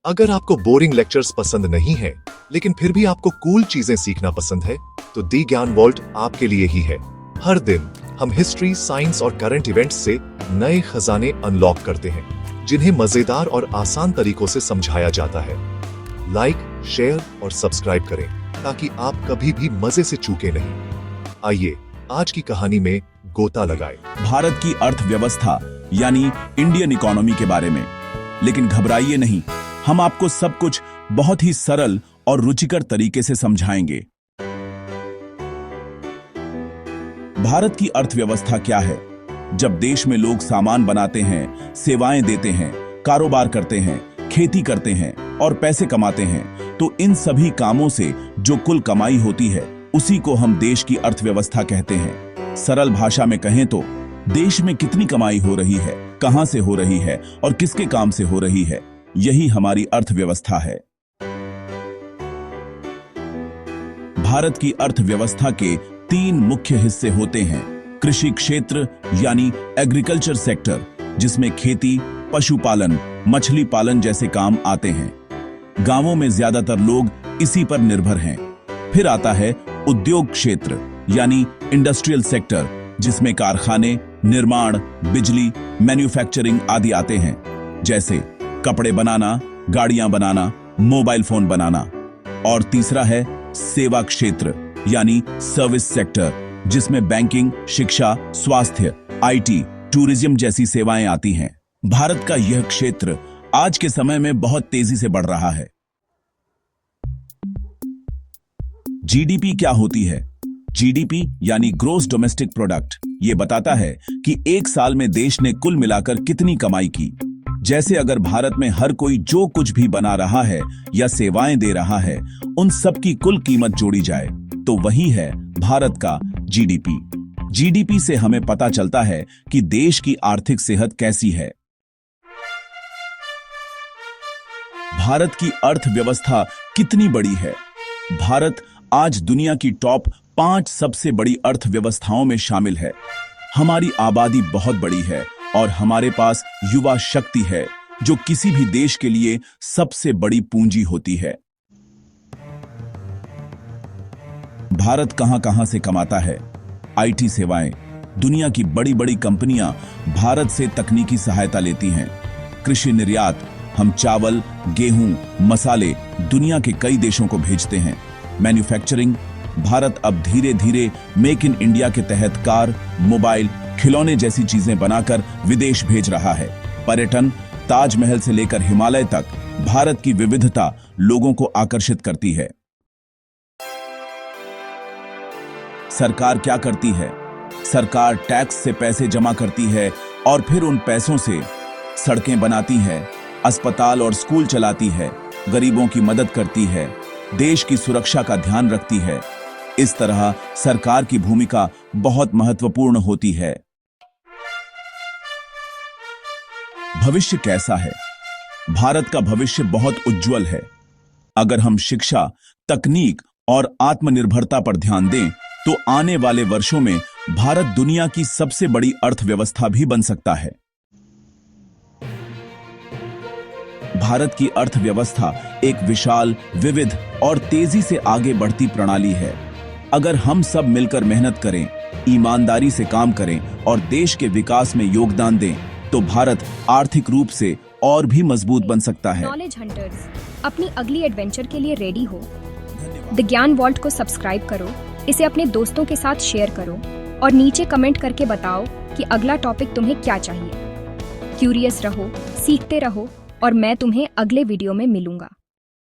अगर आपको boring lectures पसंद नहीं है, लेकिन फिर भी आपको कूल चीजें सीखना पसंद है, तो दी ज्ञान वॉल्ट आपके लिए ही है। हर दिन हम हिस्ट्री, साइंस और करंट इवेंट्स से नए खजाने अनलॉक करते हैं, जिन्हें मजेदार और आसान तरीकों से समझाया जाता है। लाइक, शेयर और सब्सक्राइब करें ताकि आप कभी भी मजे से चूके नहीं। आइए आज की कहानी में गोता लगाए भारत की अर्थव्यवस्था यानी इंडियन इकोनॉमी के बारे में। लेकिन घबराइए नहीं, हम आपको सब कुछ बहुत ही सरल और रुचिकर तरीके से समझाएंगे। भारत की अर्थव्यवस्था क्या है? जब देश में लोग सामान बनाते हैं, सेवाएं देते हैं, कारोबार करते हैं, खेती करते हैं और पैसे कमाते हैं, तो इन सभी कामों से जो कुल कमाई होती है, उसी को हम देश की अर्थव्यवस्था कहते हैं। सरल भाषा में कहें तो देश में कितनी कमाई हो रही है, कहां से हो रही है और किसके काम से हो रही है, यही हमारी अर्थव्यवस्था है। भारत की अर्थव्यवस्था के 3 मुख्य हिस्से होते हैं। कृषि क्षेत्र यानी एग्रीकल्चर सेक्टर, जिसमें खेती, पशुपालन, मछली पालन जैसे काम आते हैं। गांवों में ज्यादातर लोग इसी पर निर्भर हैं। फिर आता है उद्योग क्षेत्र यानी इंडस्ट्रियल सेक्टर, जिसमें कारखाने, निर्माण, बिजली, मैन्युफैक्चरिंग आदि आते हैं, जैसे कपड़े बनाना, गाड़ियां बनाना, मोबाइल फोन बनाना। और तीसरा है सेवा क्षेत्र यानी सर्विस सेक्टर, जिसमें बैंकिंग, शिक्षा, स्वास्थ्य, आईटी, टूरिज्म जैसी सेवाएं आती हैं। भारत का यह क्षेत्र आज के समय में बहुत तेजी से बढ़ रहा है। जीडीपी क्या होती है? जीडीपी यानी ग्रोस डोमेस्टिक प्रोडक्ट ये बताता है कि एक साल में देश ने कुल मिलाकर कितनी कमाई की। जैसे अगर भारत में हर कोई जो कुछ भी बना रहा है या सेवाएं दे रहा है, उन सब की कुल कीमत जोड़ी जाए तो वही है भारत का जीडीपी। जीडीपी से हमें पता चलता है कि देश की आर्थिक सेहत कैसी है। भारत की अर्थव्यवस्था कितनी बड़ी है? भारत आज दुनिया की टॉप 5 सबसे बड़ी अर्थव्यवस्थाओं में शामिल है। हमारी आबादी बहुत बड़ी है और हमारे पास युवा शक्ति है, जो किसी भी देश के लिए सबसे बड़ी पूंजी होती है। भारत कहां-कहां से कमाता है? आईटी सेवाएं। दुनिया की बड़ी-बड़ी कंपनियां भारत से तकनीकी सहायता लेती हैं। कृषि निर्यात, हम चावल, गेहूं, मसाले दुनिया के कई देशों को भेजते हैं। मैन्युफैक्चरिंग, भारत अब धीरे-धीरे मेक इन इंडिया के तहत कार, मोबाइल, खिलौने जैसी चीजें बनाकर विदेश भेज रहा है। पर्यटन, ताजमहल से लेकर हिमालय तक भारत की विविधता लोगों को आकर्षित करती है। सरकार क्या करती है? सरकार टैक्स से पैसे जमा करती है और फिर उन पैसों से सड़कें बनाती है, अस्पताल और स्कूल चलाती है, गरीबों की मदद करती है, देश की सुरक्षा का ध्यान रखती है। इस तरह सरकार की भूमिका बहुत महत्वपूर्ण होती है। भविष्य कैसा है? भारत का भविष्य बहुत उज्जवल है। अगर हम शिक्षा, तकनीक और आत्मनिर्भरता पर ध्यान दें, तो आने वाले वर्षों में भारत दुनिया की सबसे बड़ी अर्थव्यवस्था भी बन सकता है। भारत की अर्थव्यवस्था एक विशाल, विविध और तेजी से आगे बढ़ती प्रणाली है। अगर हम सब मिलकर मेहनत करें, ईमानदारी से काम करें और देश के विकास में योगदान दें, तो भारत आर्थिक रूप से और भी मजबूत बन सकता है। नॉलेज हंटर्स अपनी अगली एडवेंचर के लिए रेडी हो? द ज्ञान वॉल्ट को सब्सक्राइब करो, इसे अपने दोस्तों के साथ शेयर करो और नीचे कमेंट करके बताओ कि अगला टॉपिक तुम्हें क्या चाहिए। क्यूरियस रहो, सीखते रहो और मैं तुम्हें अगले वीडियो में मिलूंगा।